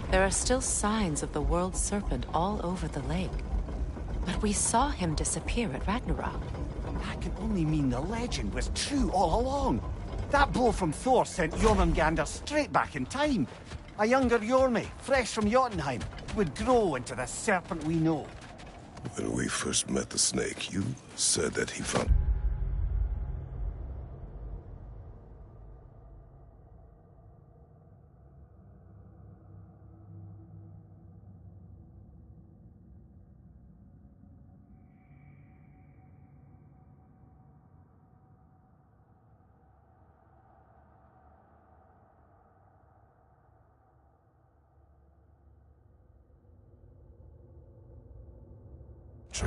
There are still signs of the world serpent all over the lake. But we saw him disappear at Ragnarok. That could only mean the legend was true all along. That blow from Thor sent Jormungandr straight back in time. A younger Jormi, fresh from Jotunheim, would grow into the serpent we know. When we first met the snake, you said that he found...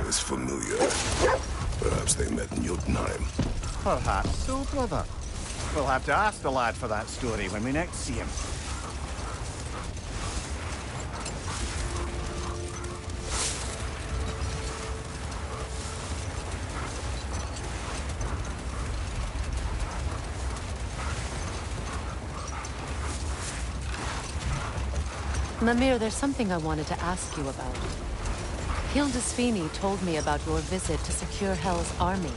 is familiar. Perhaps they met in Jotunheim. Perhaps so, brother. We'll have to ask the lad for that story when we next see him. Mimir, there's something I wanted to ask you about. Hildisvini told me about your visit to secure Hel's army,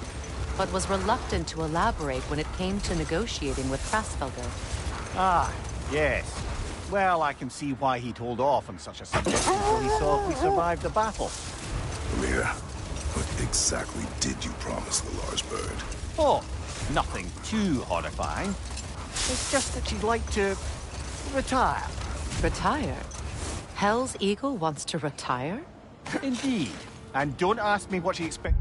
but was reluctant to elaborate when it came to negotiating with Hraesvelgr. Ah, yes. Well, I can see why he'd hold off on such a subject until he saw if we survived the battle. Amir, what exactly did you promise the Lars bird? Oh, nothing too horrifying. It's just that she'd like to... retire. Retire? Hel's eagle wants to retire? Indeed. And don't ask me what she expects.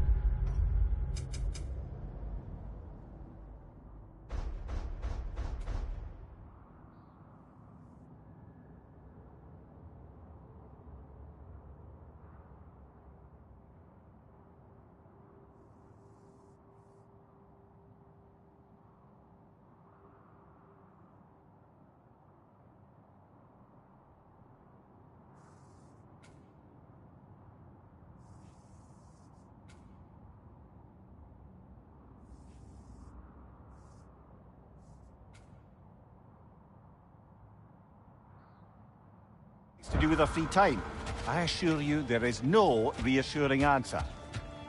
To do with our free time. I assure you there is no reassuring answer.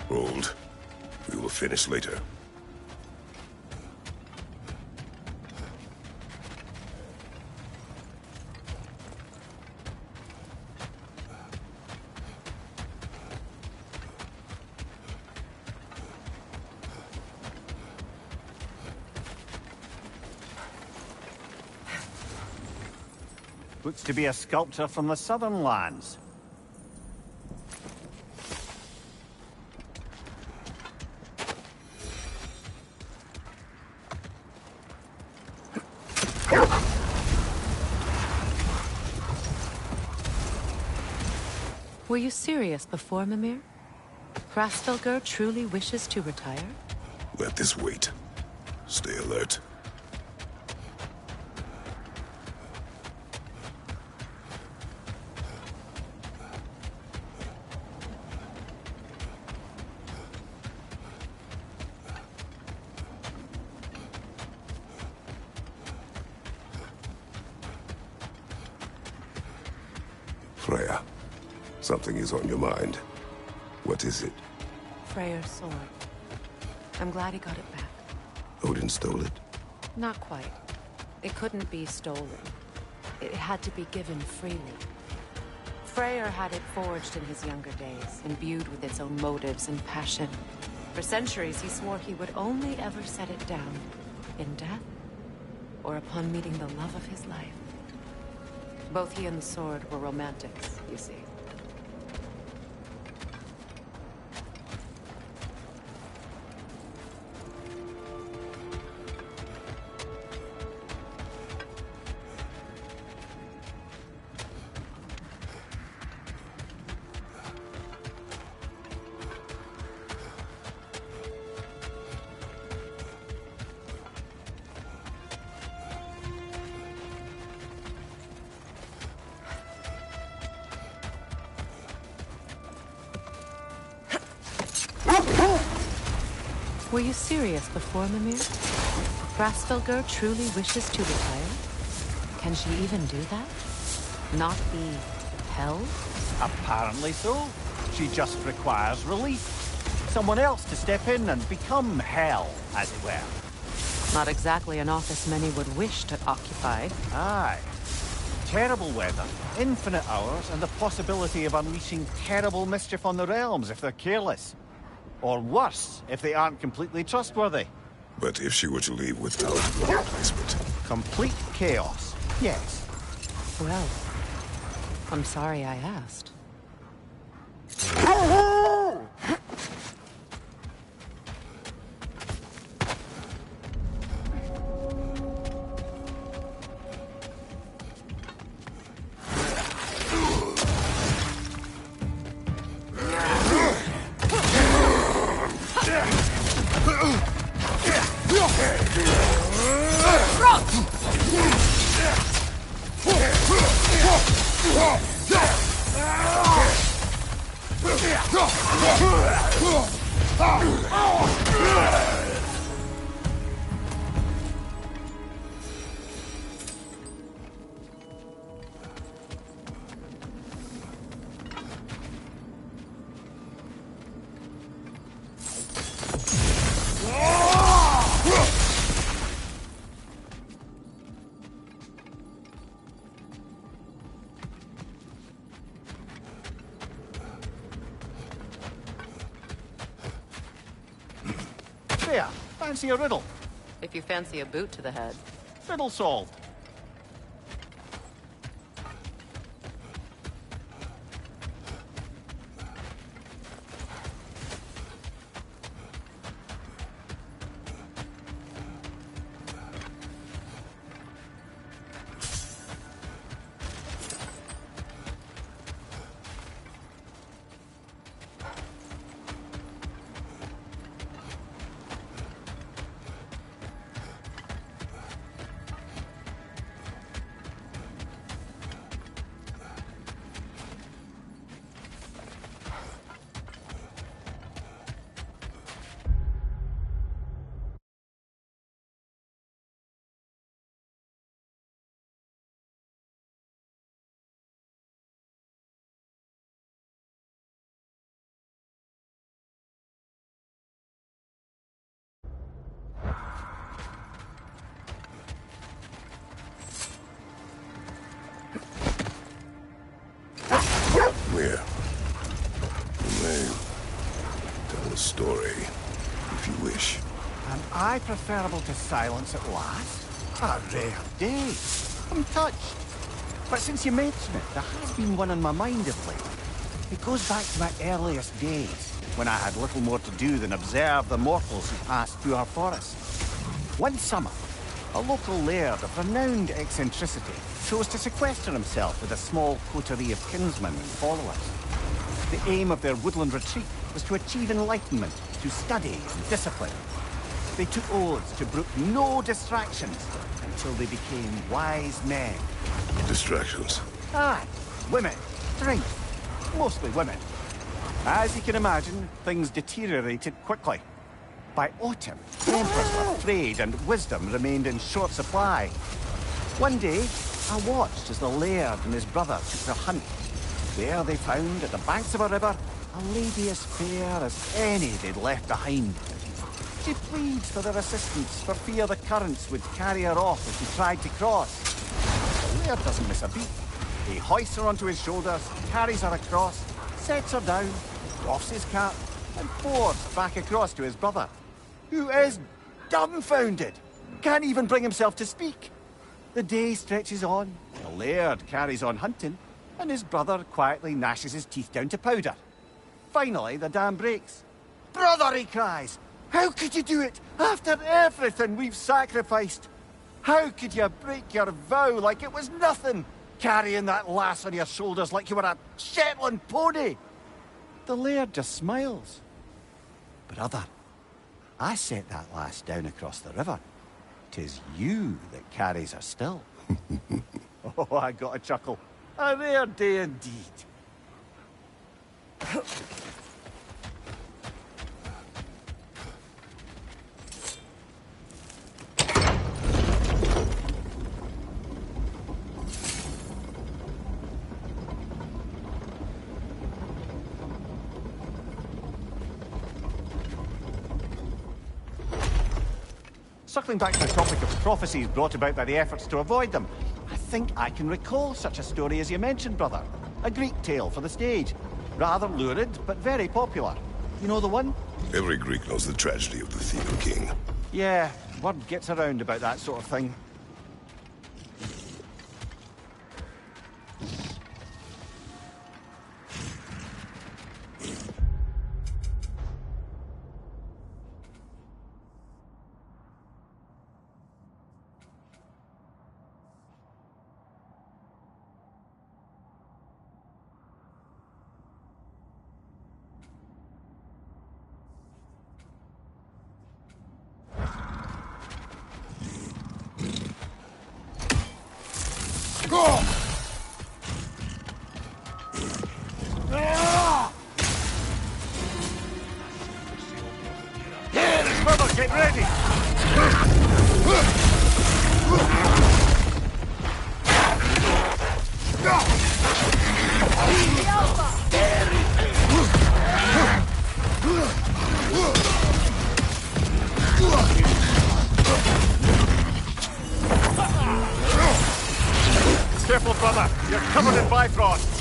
Hold. We will finish later. Looks to be a sculptor from the southern lands. Were you serious before, Mimir? Hraesvelgr truly wishes to retire? Let this wait. Stay alert. Freya, something is on your mind. What is it? Freyr's sword. I'm glad he got it back. Odin stole it? Not quite. It couldn't be stolen. It had to be given freely. Freyr had it forged in his younger days, imbued with its own motives and passion. For centuries, he swore he would only ever set it down in death or upon meeting the love of his life. Both he and the sword were romantics, you see. Were you serious before, Mimir? Hraesvelgr truly wishes to retire? Can she even do that? not be hell? Apparently so. She just requires relief. Someone else to step in and become hell, as it were. Not exactly an office many would wish to occupy. Aye. Terrible weather, infinite hours, and the possibility of unleashing terrible mischief on the realms if they're careless. Or worse, if they aren't completely trustworthy. But if she were to leave without a replacement? Complete chaos, yes. Well, I'm sorry I asked. There, fancy a riddle. If you fancy a boot to the head. Riddle solved. Where? You may tell a story, if you wish. Am I preferable to silence at last? A rare day. I'm touched. But since you mention it, there has been one on my mind of late. It goes back to my earliest days, when I had little more to do than observe the mortals who passed through our forest. One summer, a local laird of renowned eccentricity chose to sequester himself with a small coterie of kinsmen and followers. The aim of their woodland retreat was to achieve enlightenment through study and discipline. They took oaths to brook no distractions until they became wise men. Distractions. Aye, women, drink, mostly women. As you can imagine, things deteriorated quickly. By autumn, tempers were frayed and wisdom remained in short supply. One day, I watched as the laird and his brother took their hunt. There they found, at the banks of a river, a lady as fair as any they'd left behind. She pleads for their assistance for fear the currents would carry her off if she tried to cross. The laird doesn't miss a beat. He hoists her onto his shoulders, carries her across, sets her down, doffs his cap, and fords back across to his brother, who is dumbfounded, can't even bring himself to speak. The day stretches on, the laird carries on hunting, and his brother quietly gnashes his teeth down to powder. Finally, the dam breaks. "Brother," he cries, "how could you do it after everything we've sacrificed? How could you break your vow like it was nothing, carrying that lass on your shoulders like you were a Shetland pony?" The laird just smiles. "Brother, I set that lass down across the river. 'Tis you that carries her still." Oh, I got a chuckle. A rare day indeed. Circling back to the topic of prophecies brought about by the efforts to avoid them, I think I can recall such a story as you mentioned, brother. A Greek tale for the stage. Rather lurid, but very popular. You know the one? Every Greek knows the tragedy of the Theban king. Yeah, word gets around about that sort of thing. Get ready! Careful, brother. You're covered in Bifrost.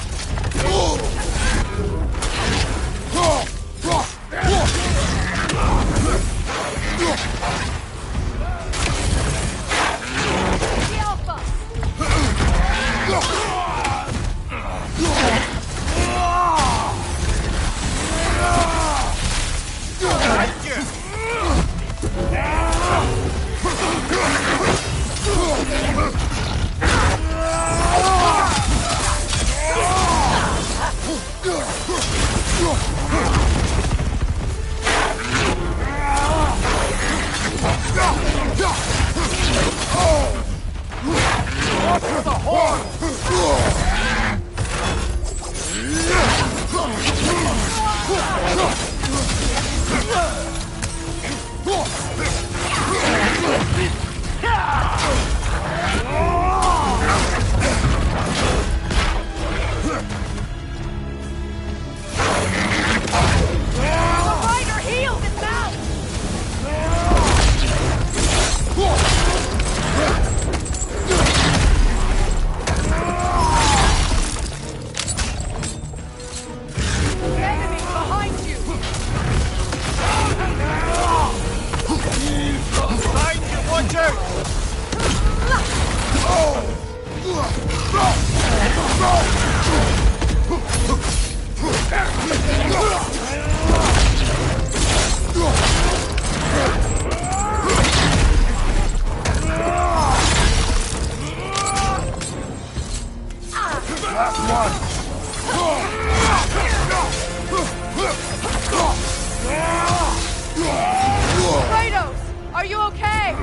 Kratos! Are you okay?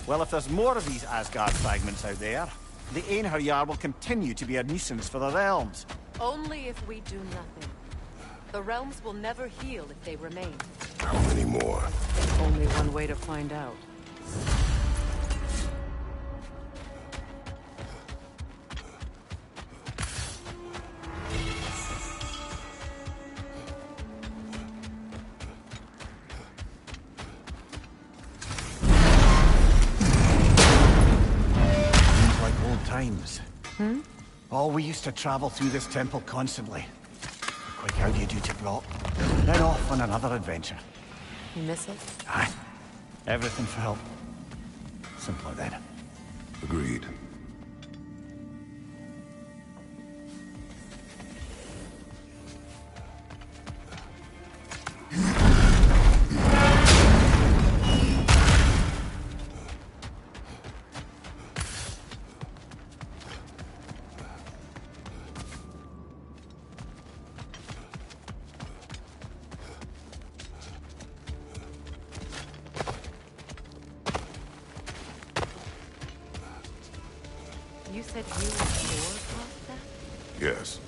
Well, if there's more of these Asgard fragments out there, the Einherjar will continue to be a nuisance for the realms. Only if we do nothing. The realms will never heal if they remain. How many more? Only one way to find out. Seems like old times. Oh, we used to travel through this temple constantly. Quick, how do you do to Brock? Then off on another adventure. You miss it? Aye. Everything for help. Simpler then. Agreed. You said you and Thor caused that? Yes.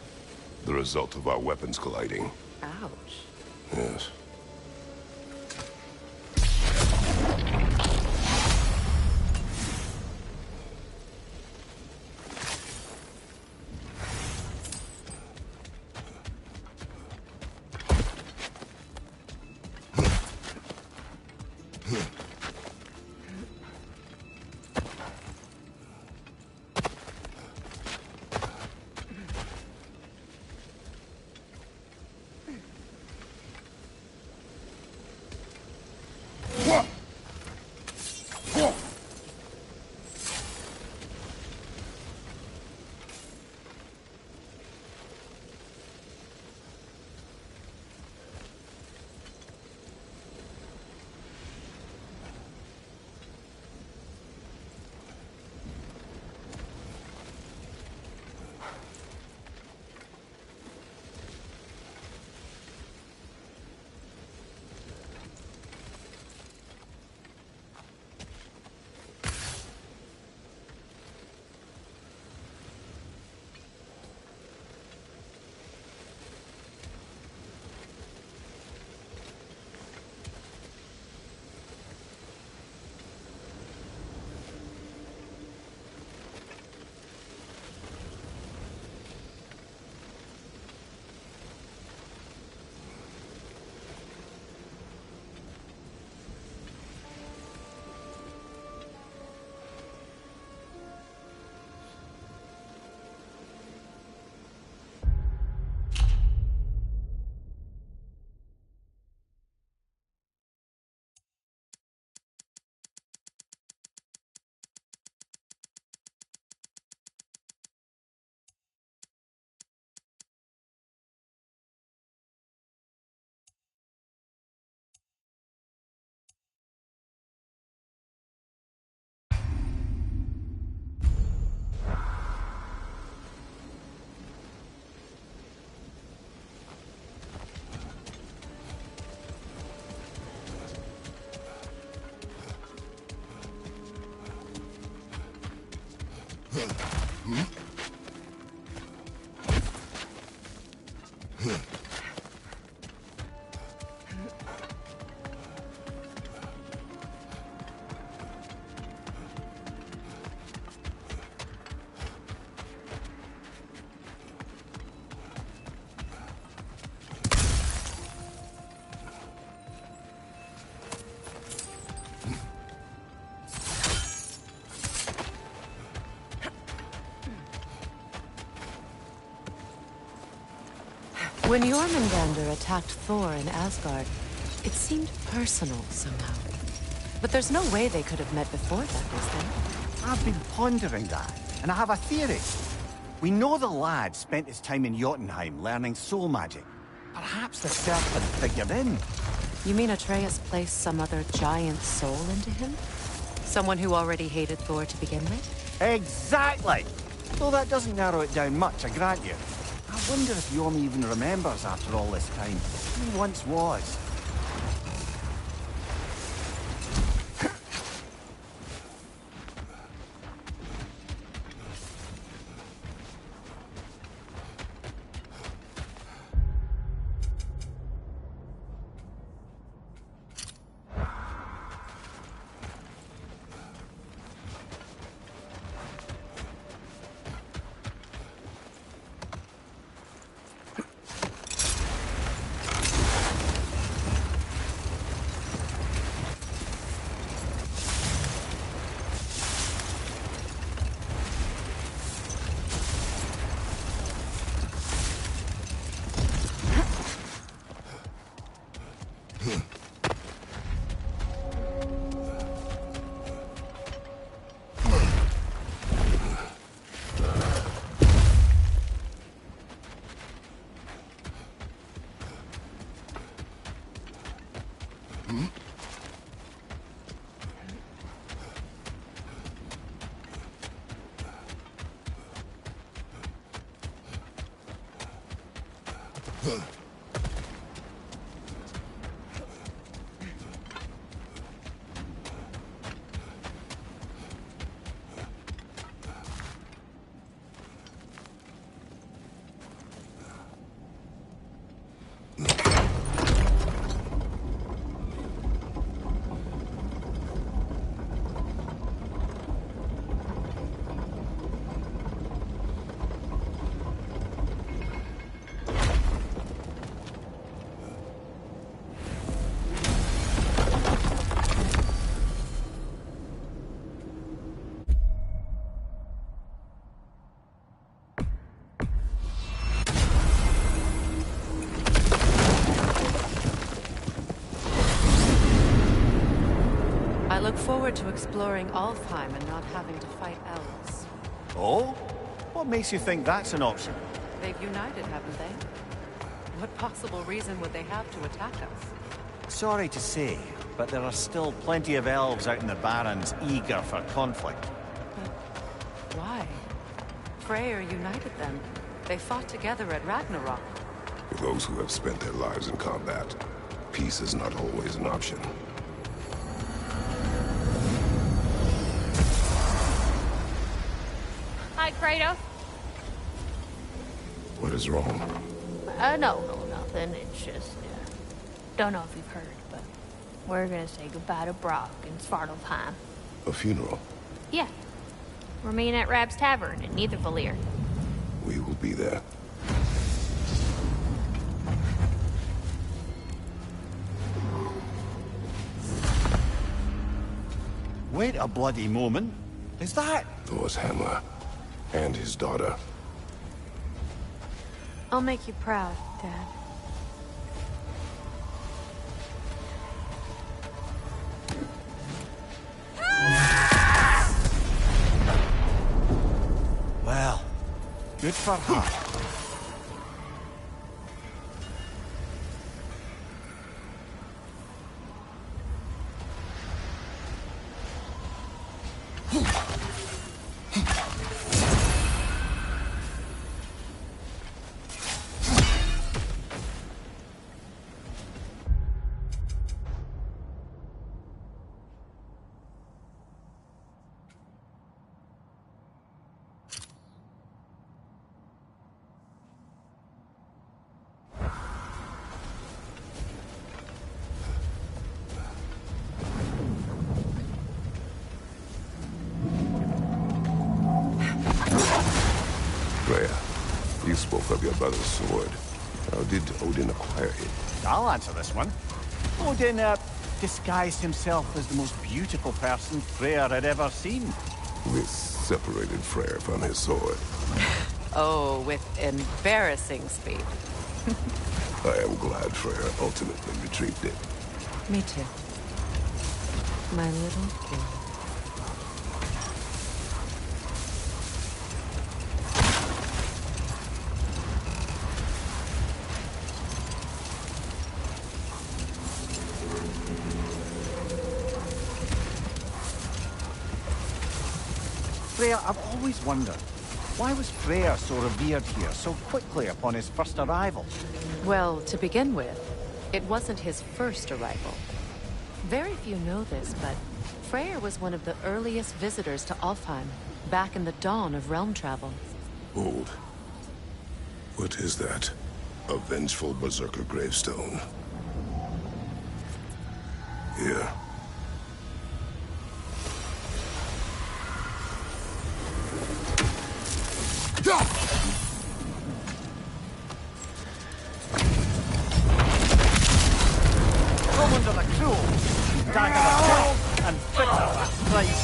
The result of our weapons colliding. Ouch. Yes. When Jormungandr attacked Thor in Asgard, it seemed personal somehow. But there's no way they could have met before that, is there? I've been pondering that, and I have a theory. We know the lad spent his time in Jotunheim learning soul magic. Perhaps the serpent figured in. You mean Atreus placed some other giant soul into him? Someone who already hated Thor to begin with? Exactly! Though that doesn't narrow it down much, I grant you. I wonder if Yorm even remembers after all this time who he once was. I look forward to exploring Alfheim and not having to fight elves. Oh? What makes you think that's an option? They've united, haven't they? What possible reason would they have to attack us? Sorry to say, but there are still plenty of elves out in the Barrens eager for conflict. But why? Freyr united them. They fought together at Ragnarok. For those who have spent their lives in combat, peace is not always an option. Hi, Kratos. What is wrong? No, nothing. It's just, don't know if you've heard, but we're gonna say goodbye to Brock in Svartalfheim. A funeral? Yeah. We're meeting at Rab's Tavern in Nidavellir. We will be there. Wait a bloody moment. Is that... Thor's hammer. And his daughter. I'll make you proud, Dad. Well, good for her. Freya, you spoke of your brother's sword. How did Odin acquire it? I'll answer this one. Odin, disguised himself as the most beautiful person Freyr had ever seen. This separated Freyr from his sword. Oh, with embarrassing speed. I am glad Freyr ultimately retrieved it. Me too. My little girl. Freyr, I've always wondered, why was Freyr so revered here so quickly upon his first arrival? Well, to begin with, it wasn't his first arrival. Very few know this, but Freyr was one of the earliest visitors to Alfheim, back in the dawn of realm travel. Hold. What is that? A vengeful berserker gravestone. Here. Come under the cruel, dagger of death, and bitter with price.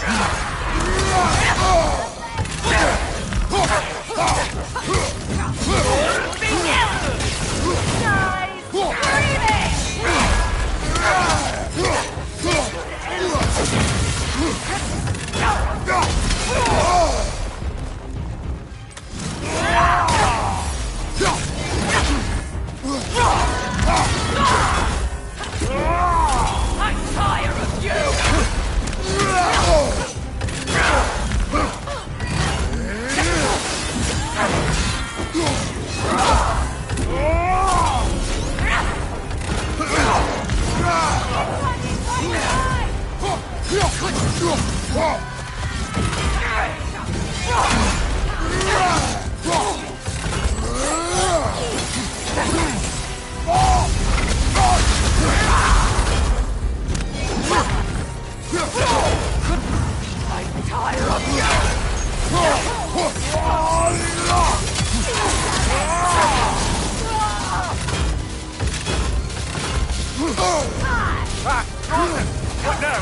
What now?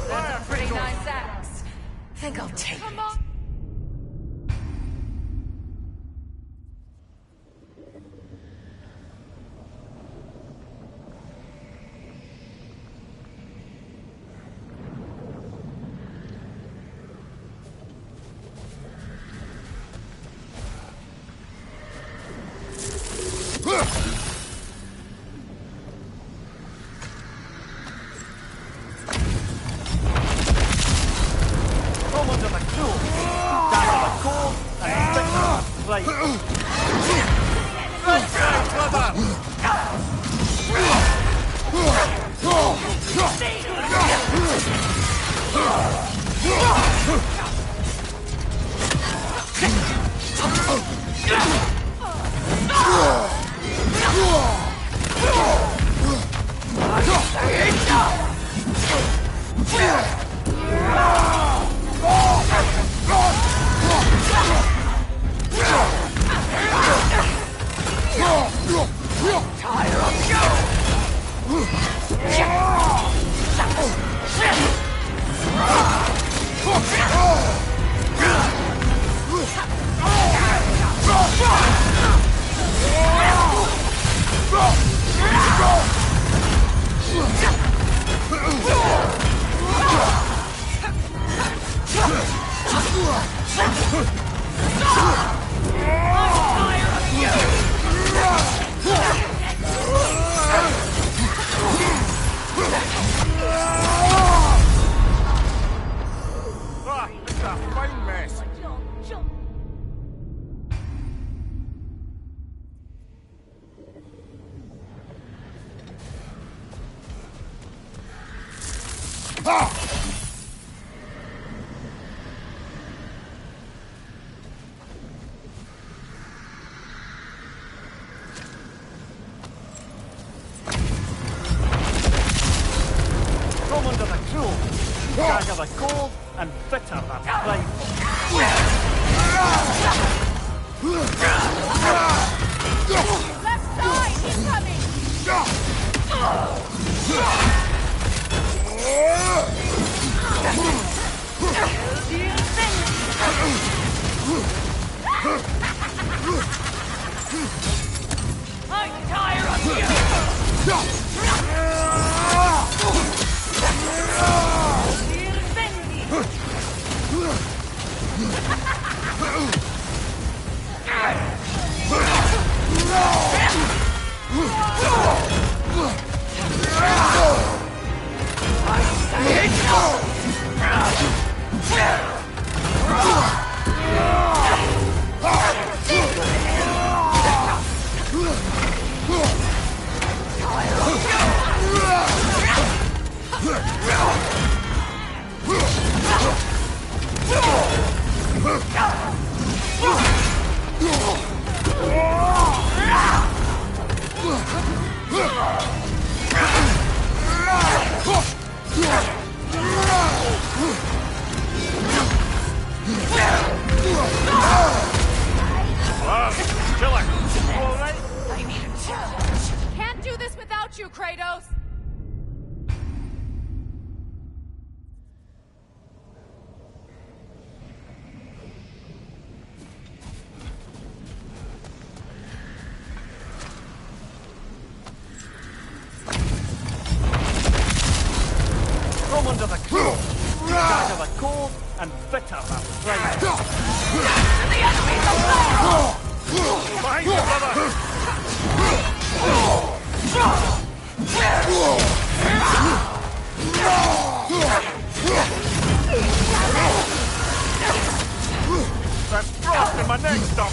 That's a pretty nice axe. Think I'll take it. and bitter than pride. The enemies of Pharaoh! Behind you, brother! There's frost in my neck, stop!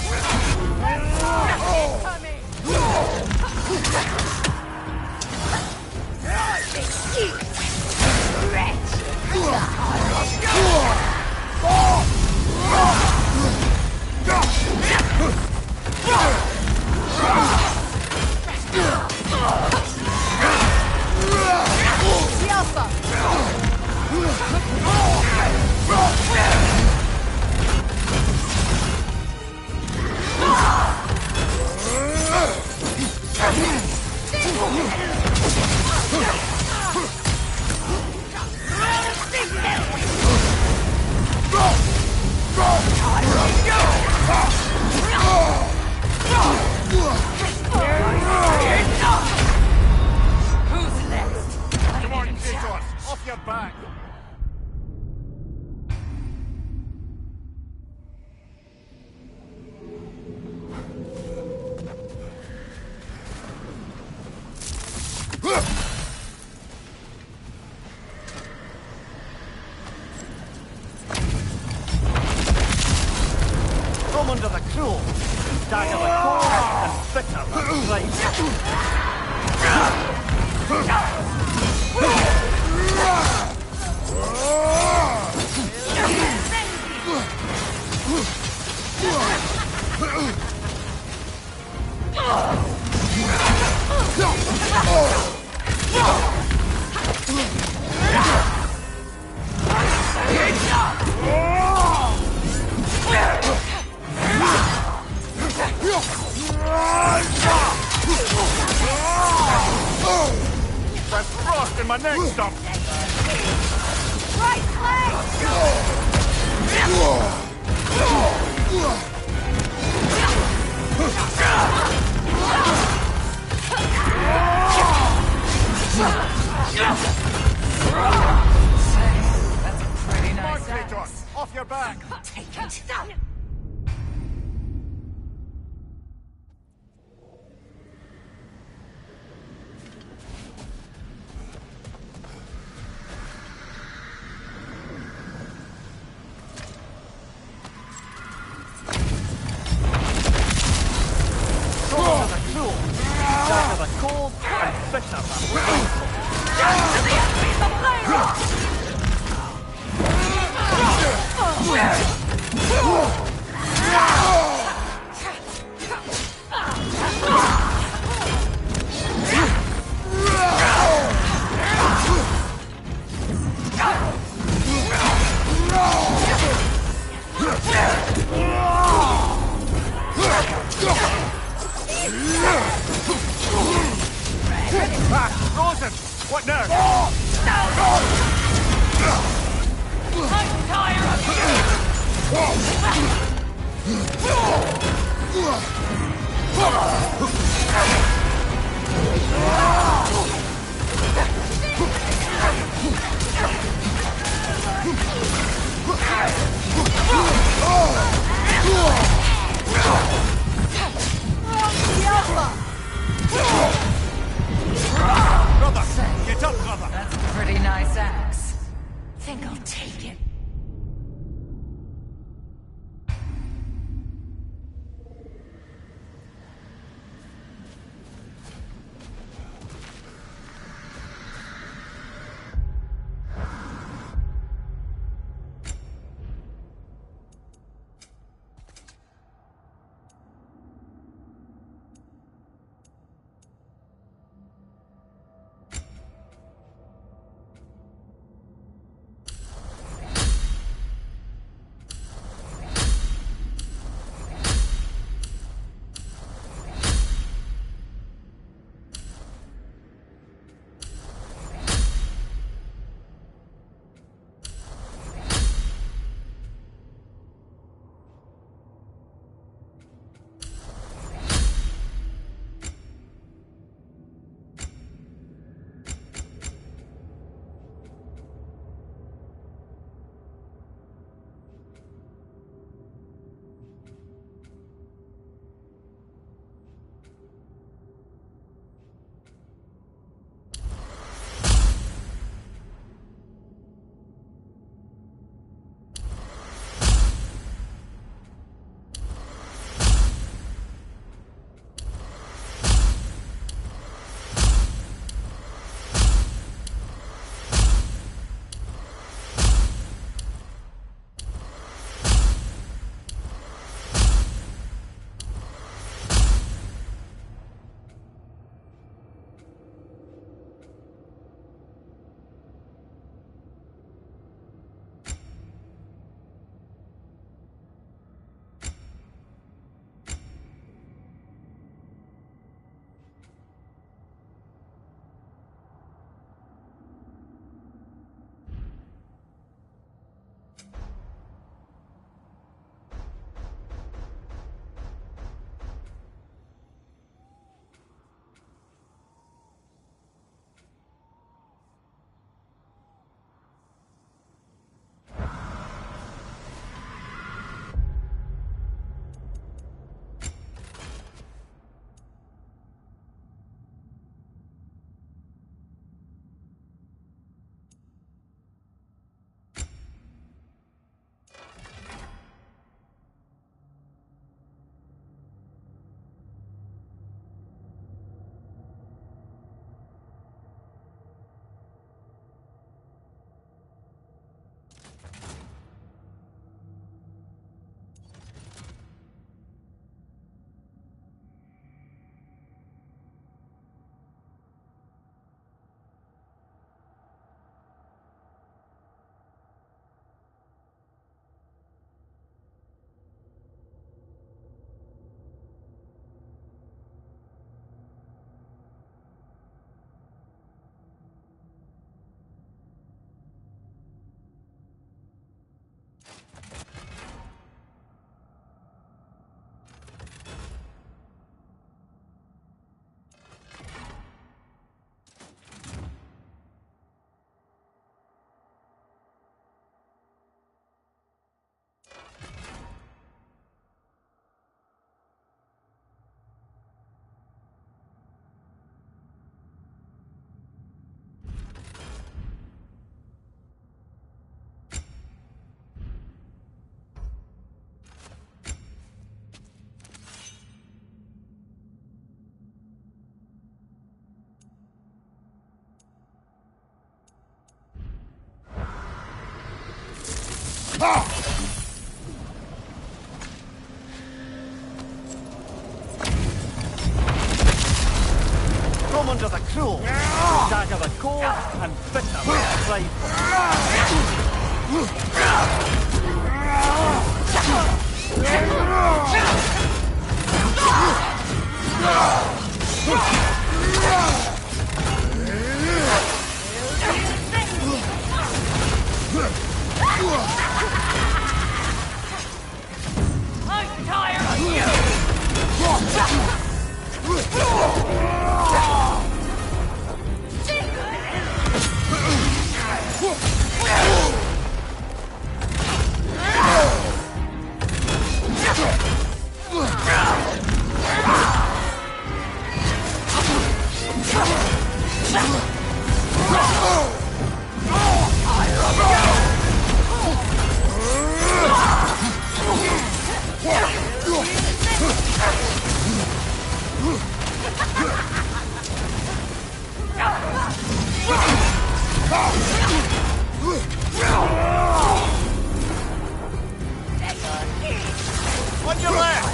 Who's next? Come on, Kratos! Off your back! Come under the crow, dagger the cold and bitter than pride. There's frost in my neck, stop! Right leg! That's a pretty Come on, nice axe. Kratos! Off your back! Take it. Come under the crow, dagger the cold and bitter than pride. To the enemies of Pharaoh! Ah, Rosen! What now? I'm tired Brother! Get up, brother! That's a pretty nice axe. Think I'll take it. From under the crow, dagger the gold and bitter with pride. I'm tired of you! On your left!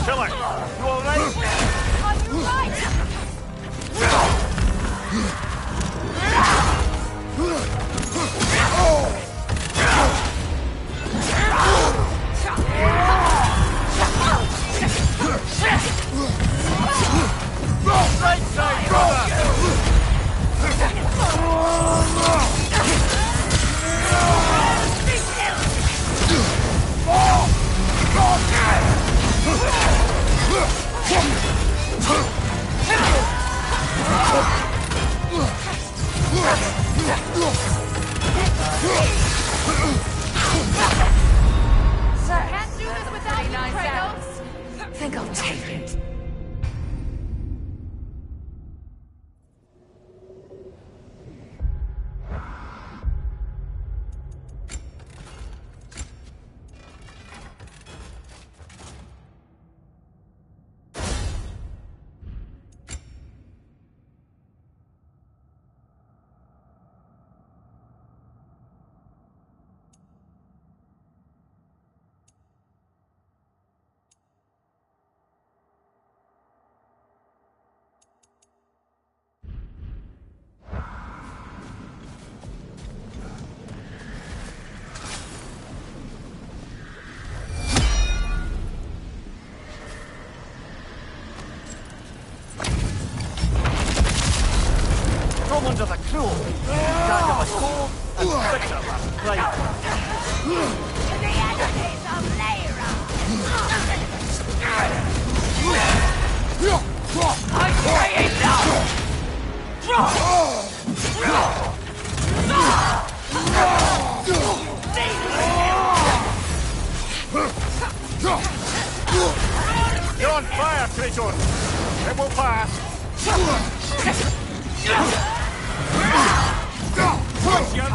Killer, you alright? On your right! Right side, brother! Can't do this without you, Kratos! Think I'll take it. From under the crow, dagger the gold and bitter with pride. The enemies of Lyra! I say enough! You're on fire, Kratos! It will pass! Watch your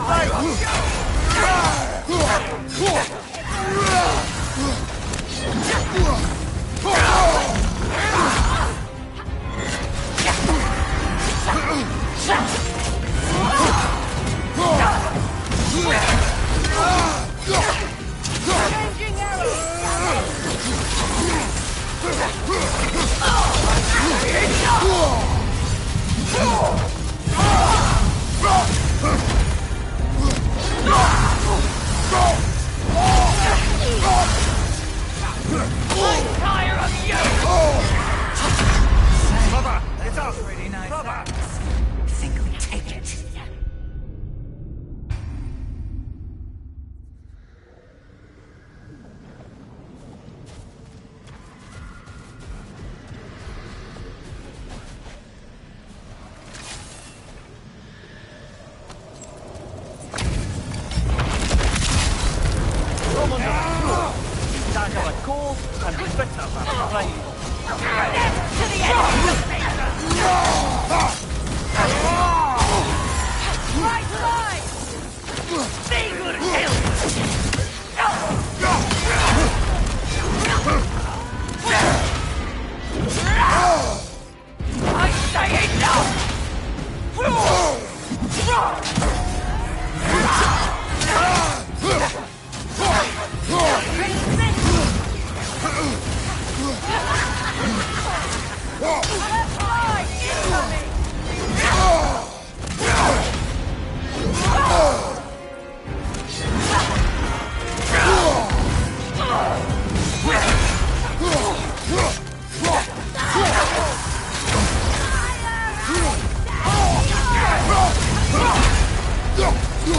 On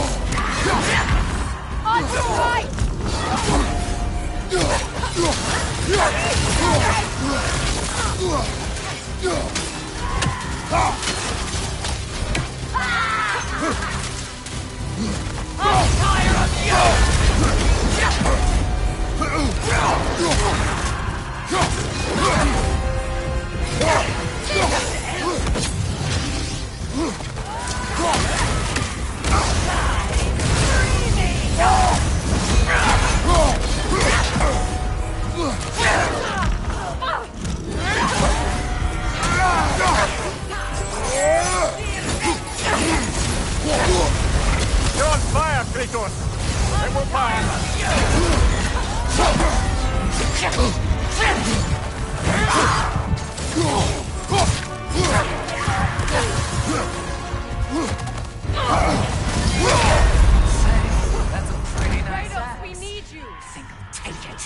your right! I'm tired of you! You're on fire, Kratos! It will fire! That's a pretty nice Kratos, axe. we need you! Think I'll take it.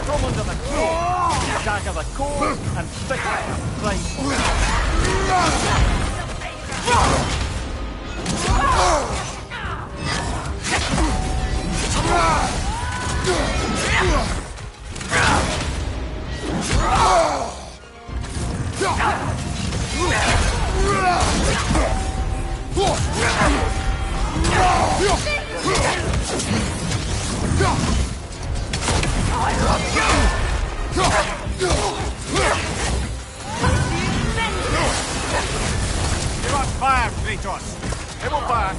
Come under the claw, dagger the core, and stick it right. You're on fire, Kratos! It will pass!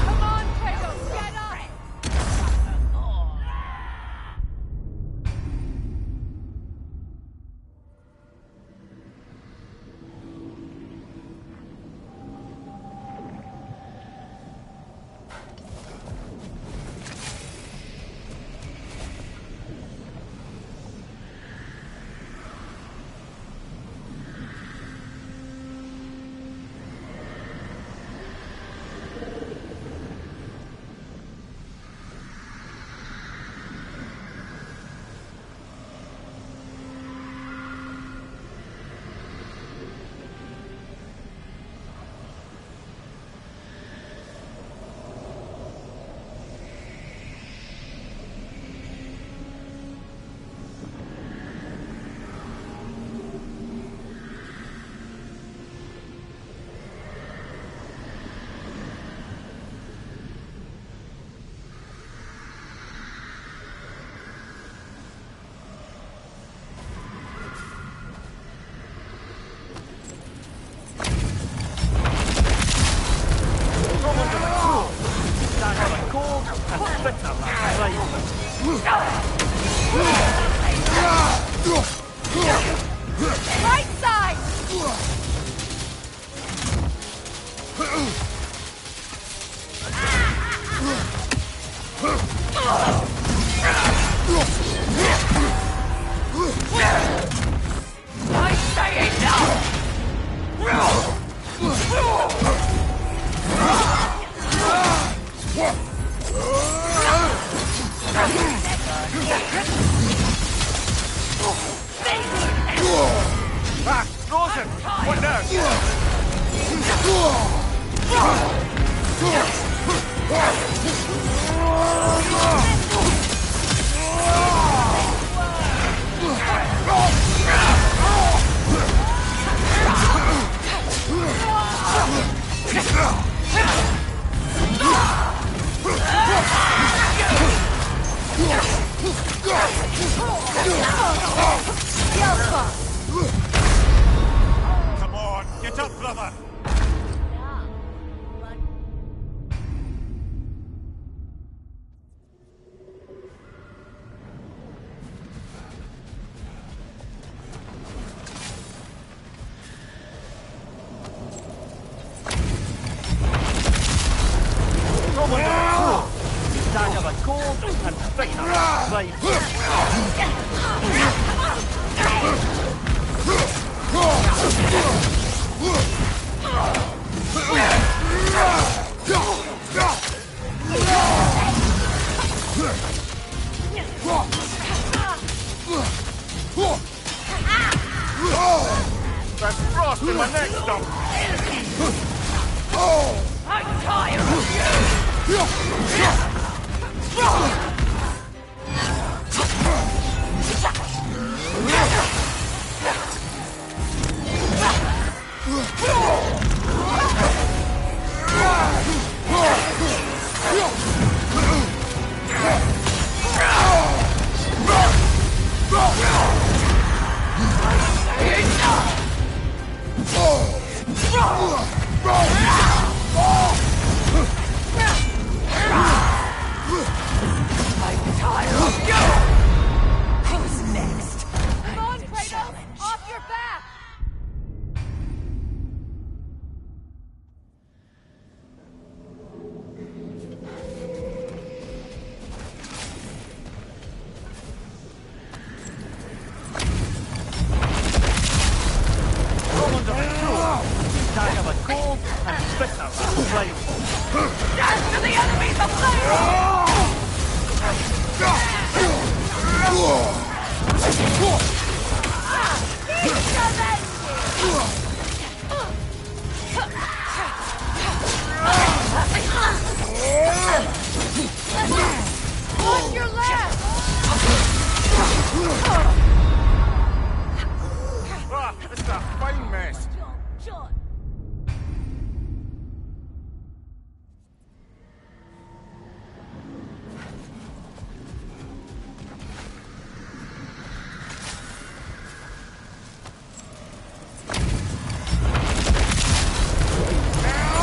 Come on, Kratos, get up! Right side! I say it now! Ah, frozen! What now? Come on, get up, brother! There's frost in my neck, Dom! I'm tired of you! Who's next? Come on, Kratos! Off your back! Roll under the cruel! Die of a cold and bitter flame! Dash to the enemies of flame! On your left! Ah, it's a fine mess!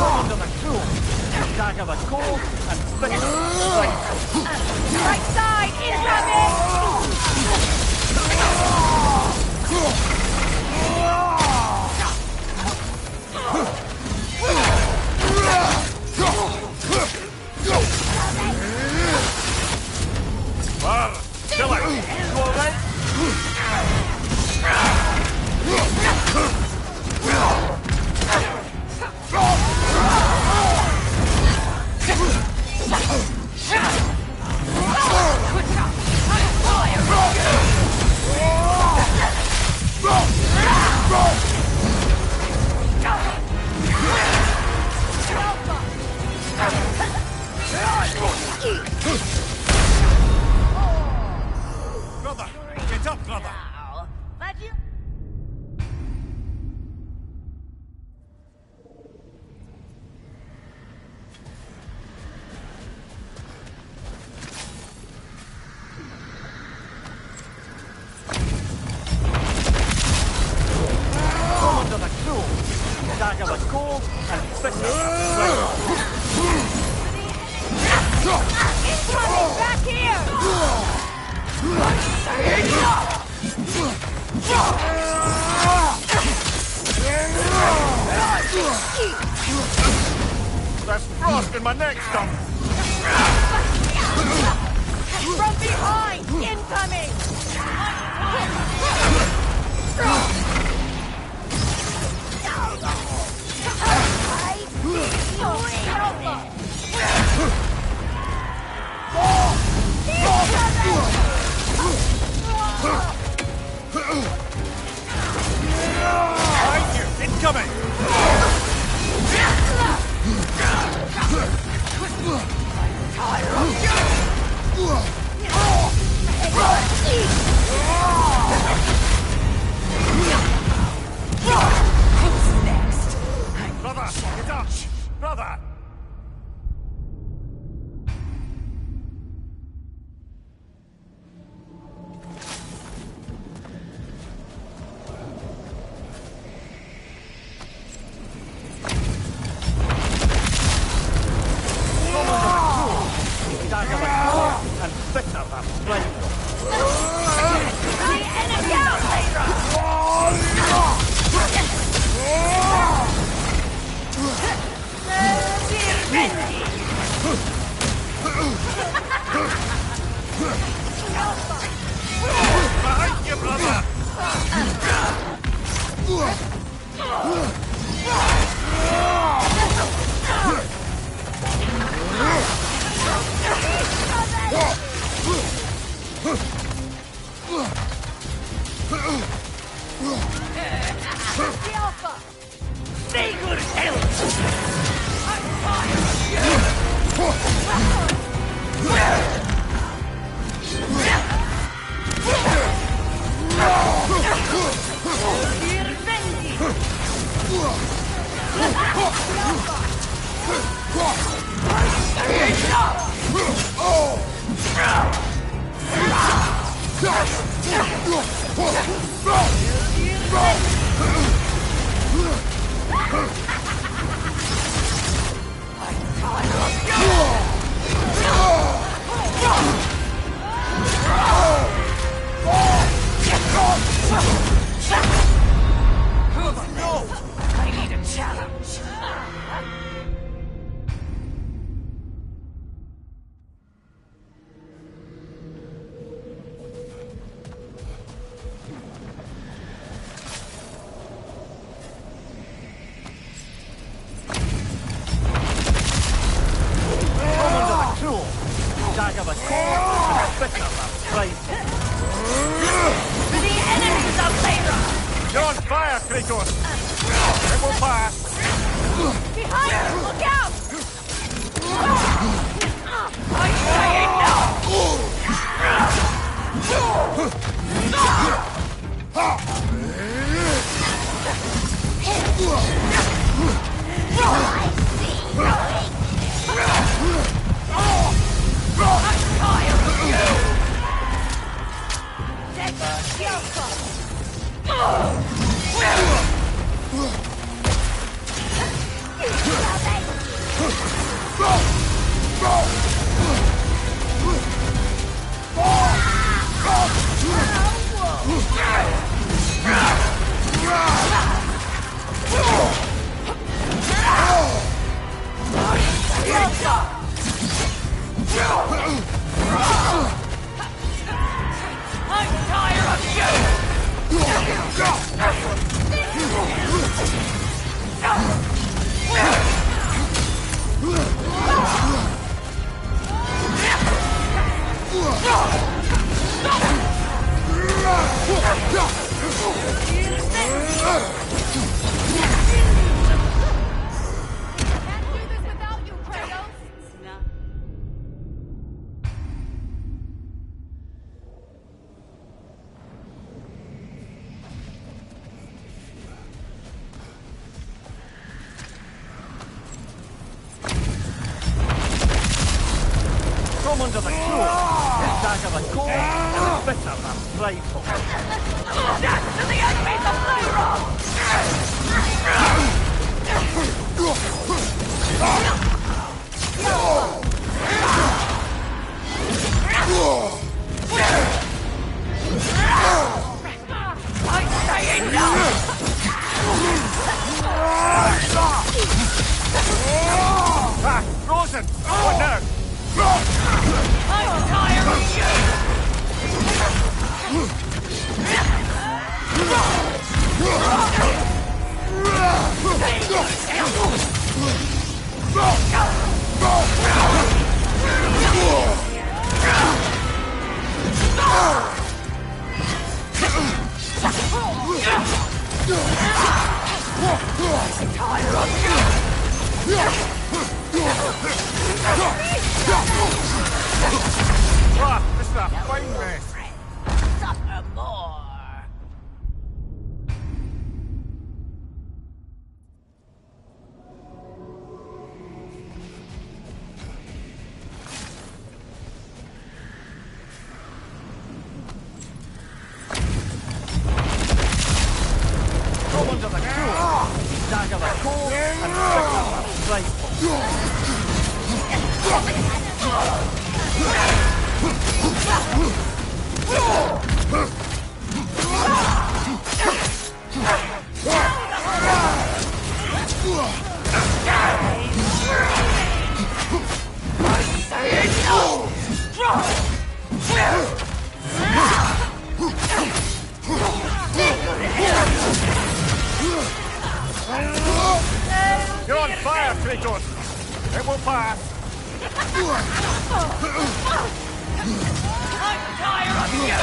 Under the cruel! Dagger the cold and bitter flame! Right side! Incoming! Bar, kill it! You alright? Brother! Get up, brother! Under the cruel! Dagger the cold and bitter flame! Incoming! Back here! There's frost in my neck, Stump! From behind! Incoming! Incoming! Behind you! Incoming! Who's next? Brother! Get up! Brother! And bitter than flame. The enemy out, Behind you, brother! the Alpha! I need a challenge. Come under the cruel! Dagger the core and bitter than flame. The enemies of Layra! You're on fire, Kratos! It will pass! Behind you! Look out! I say no! Can't do this without you, Kratos! Come under the cruel! Dagger the core and bitter than prideful. Death to the enemies of Layra! I say no! Ah, frozen! What now? I'm tired of you! Go! kindness. Suffer more. Go under the cruel. Dagger the cold and pick up the rifle. You're on fire, Kratos! It will pass! I'm tired of you!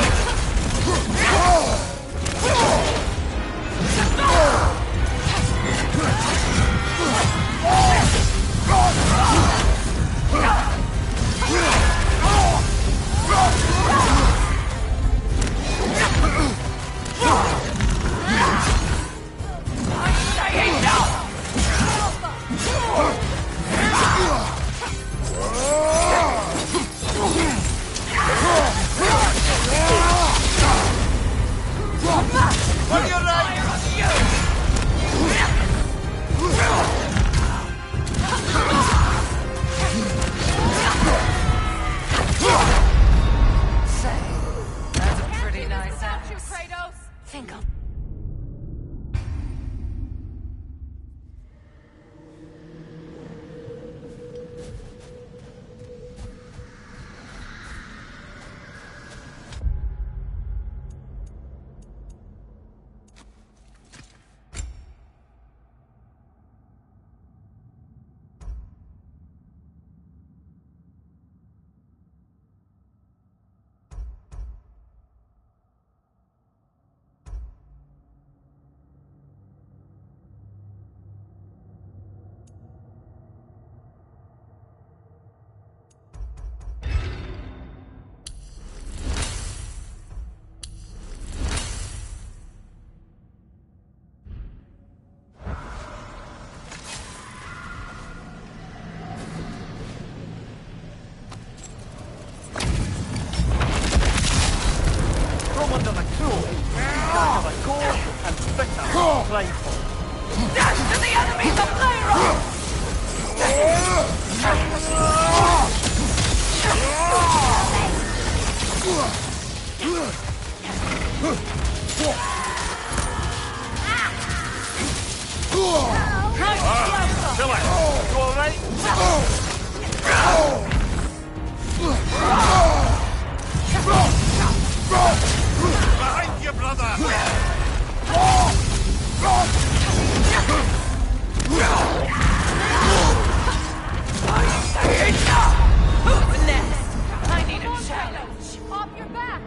That's a pretty nice axe. Think I'll... Come under the cruel. Dagger the cold and pick up the rifle. Dash to the enemies of Lyra! Kill it! You alright? Behind you, brother! Who's next? I need a challenge. Off your back!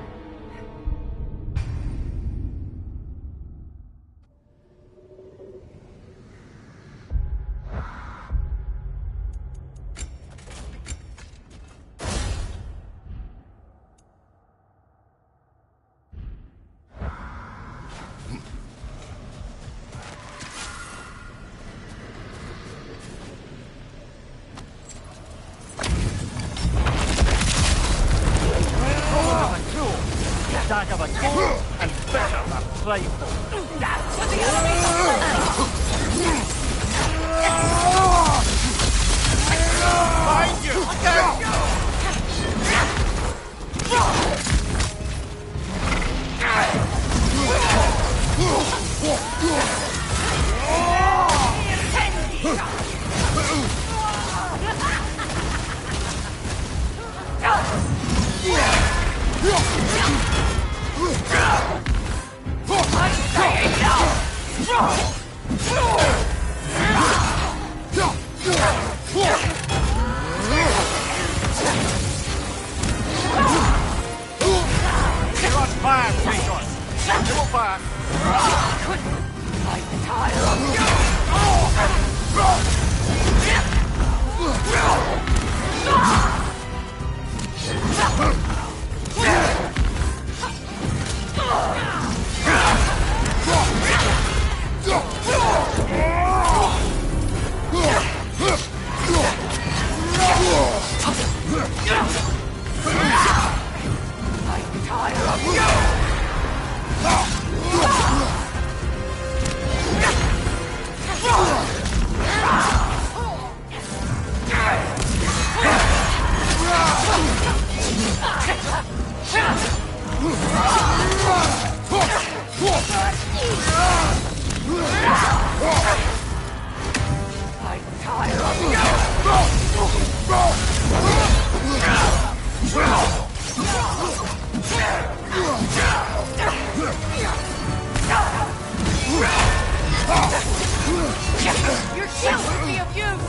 Dagger the cold and pick up the rifle. Dash to the enemies of Lyra! Behind you! Fire, Kratos! You will pass! I'm tired of you! Your shield would be of use!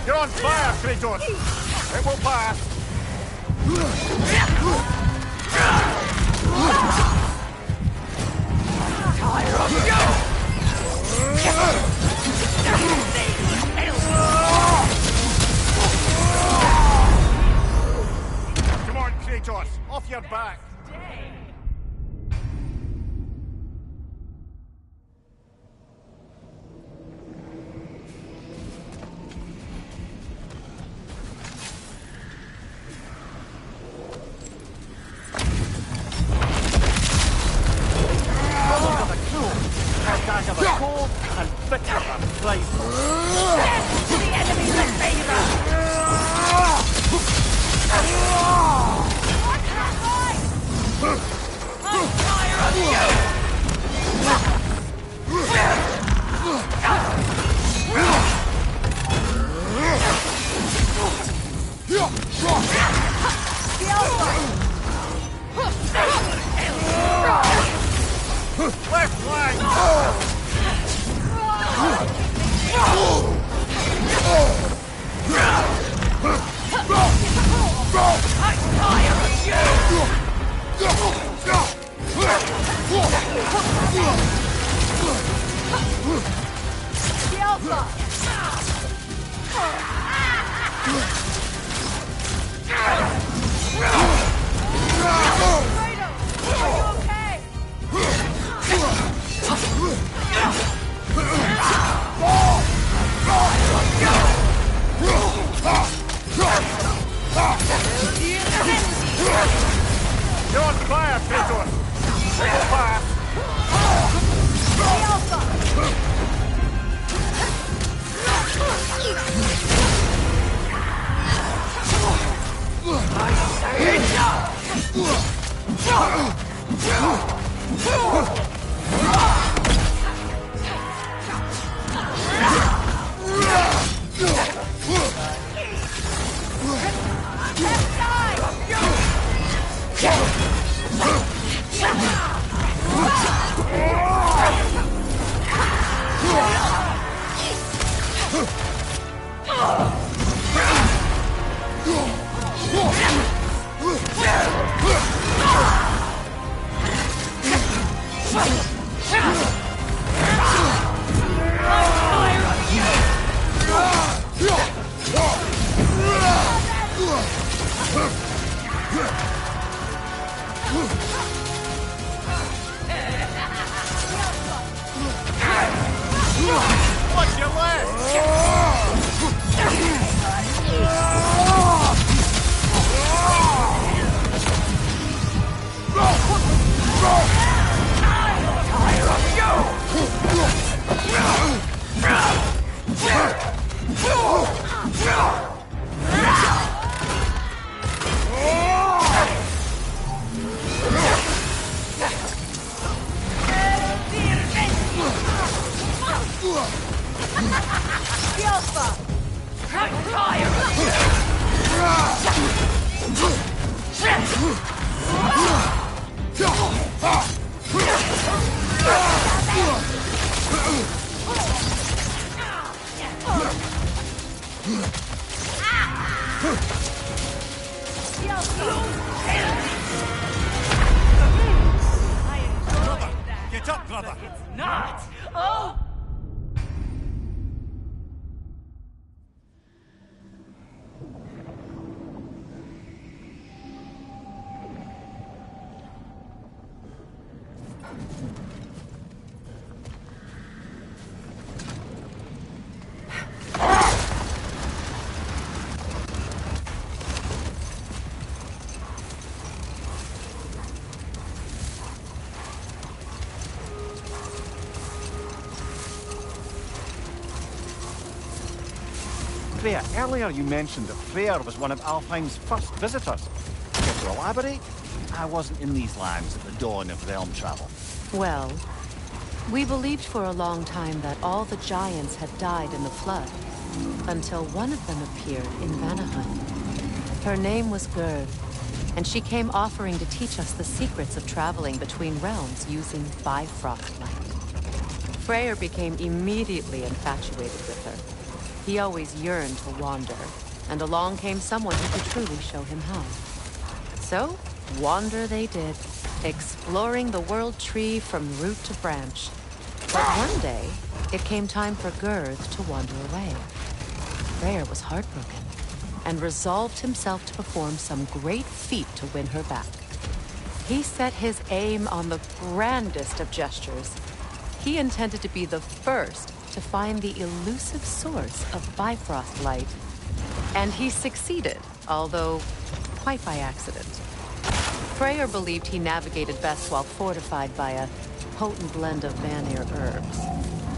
You're on fire, Kratos! It will pass! Come on, Kratos! Off your back! Left flank! You're on fire, Kratos! It will pass! What's your leg? Get up, brother! It's not! Oh! Freya, earlier you mentioned that Freyr was one of Alfheim's first visitors. Care to elaborate? I wasn't in these lands at the dawn of realm travel. Well, we believed for a long time that all the giants had died in the flood, until one of them appeared in Vanaheim. Her name was Gerd, and she came offering to teach us the secrets of traveling between realms using Bifrost light. Freyr became immediately infatuated with her. He always yearned to wander, and along came someone who could truly show him how. So, wander they did, exploring the World Tree from root to branch. But one day, it came time for Gerd to wander away. Freyr was heartbroken, and resolved himself to perform some great feat to win her back. He set his aim on the grandest of gestures. He intended to be the first to find the elusive source of Bifrost light. And he succeeded, although quite by accident. Freyr believed he navigated best while fortified by a potent blend of Vanir herbs.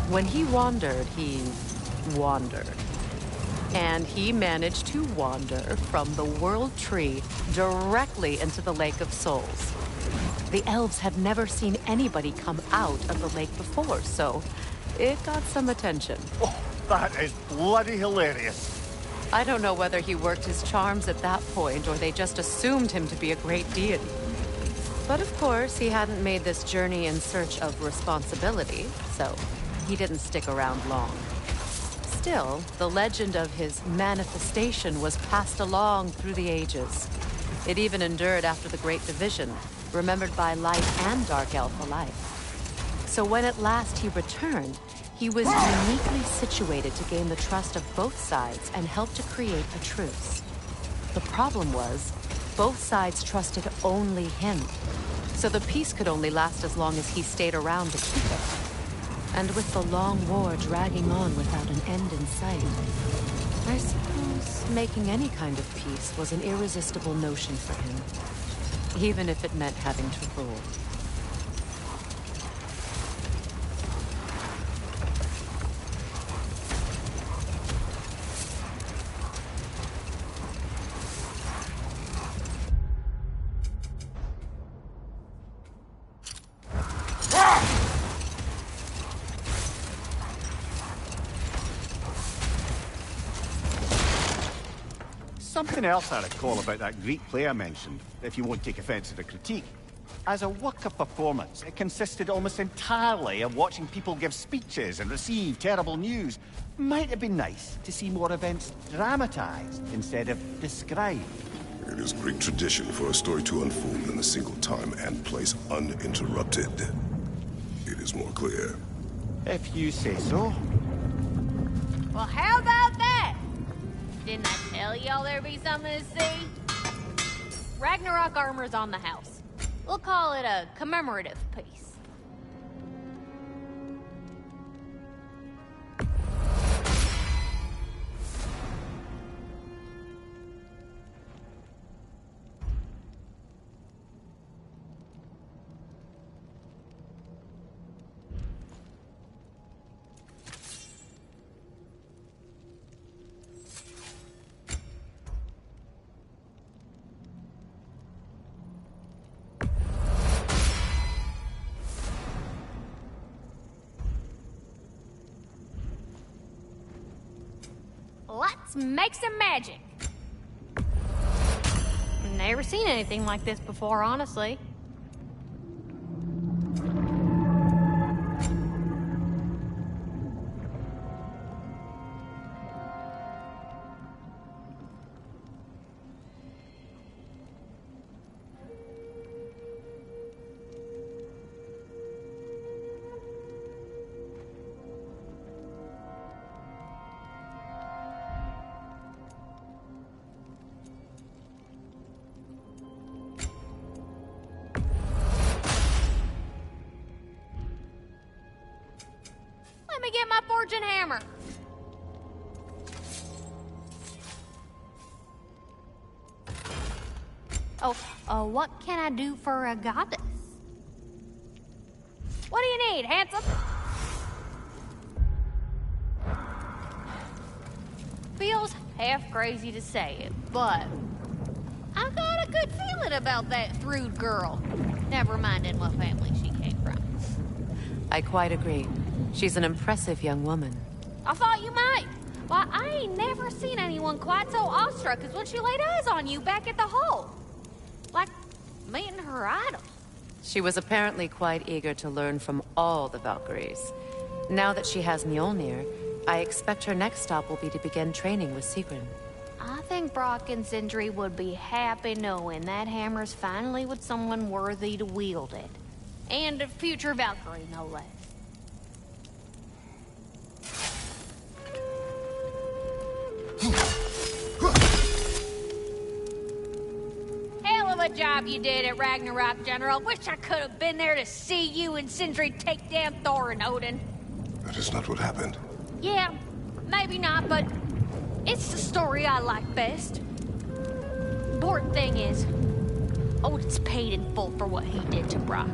When he wandered, he wandered. And he managed to wander from the World Tree directly into the Lake of Souls. The elves had never seen anybody come out of the lake before, so it got some attention. Oh, that is bloody hilarious. I don't know whether he worked his charms at that point, or they just assumed him to be a great deity. But of course, he hadn't made this journey in search of responsibility, so he didn't stick around long. Still, the legend of his manifestation was passed along through the ages. It even endured after the Great Division, remembered by Light and Dark Elf alike. So when at last he returned, he was uniquely situated to gain the trust of both sides and help to create a truce. The problem was, both sides trusted only him, so the peace could only last as long as he stayed around to keep it. And with the long war dragging on without an end in sight, I suppose making any kind of peace was an irresistible notion for him, even if it meant having to rule. Something else I recall about that Greek play I mentioned, if you won't take offense to the critique. As a work of performance, it consisted almost entirely of watching people give speeches and receive terrible news. Might have been nice to see more events dramatized instead of described. It is Greek tradition for a story to unfold in a single time and place uninterrupted. It is more clear. If you say so. Well, how about that? Didn't I tell y'all there'd be something to see? Ragnarok armor's on the house. We'll call it a commemorative piece. Let's make some magic. Never seen anything like this before, honestly. me get my fortune hammer. Oh, what can I do for a goddess? What do you need, handsome? Feels half crazy to say it, but I got a good feeling about that Thrud girl. Never minding what family she came from. I quite agree. She's an impressive young woman. I thought you might. Why, I ain't never seen anyone quite so awestruck as when she laid eyes on you back at the hole. Like meeting her idol. She was apparently quite eager to learn from all the Valkyries. Now that she has Mjolnir, I expect her next stop will be to begin training with Sigrun. I think Brock and Sindri would be happy knowing that hammer's finally with someone worthy to wield it. And a future Valkyrie, no less. Hell of a job you did at Ragnarok, General. Wish I could have been there to see you and Sindri take down Thor and Odin. That is not what happened. Yeah, maybe not, but it's the story I like best. Important thing is, Odin's paid in full for what he did to Brock.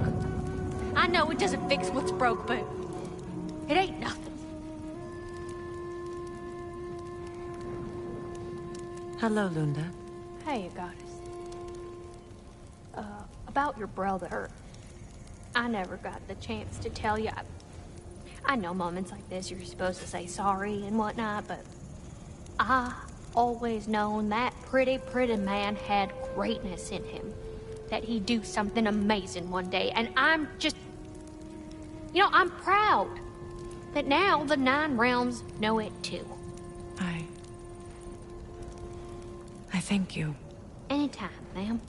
I know it doesn't fix what's broke, but it ain't nothing. Hello, Lunda. Hey, goddess. About your brother, I never got the chance to tell you. I know moments like this you're supposed to say sorry and whatnot, but I always known that pretty man had greatness in him. That he'd do something amazing one day, and I'm just... You know, I'm proud that now the Nine Realms know it too. I thank you. Anytime, ma'am.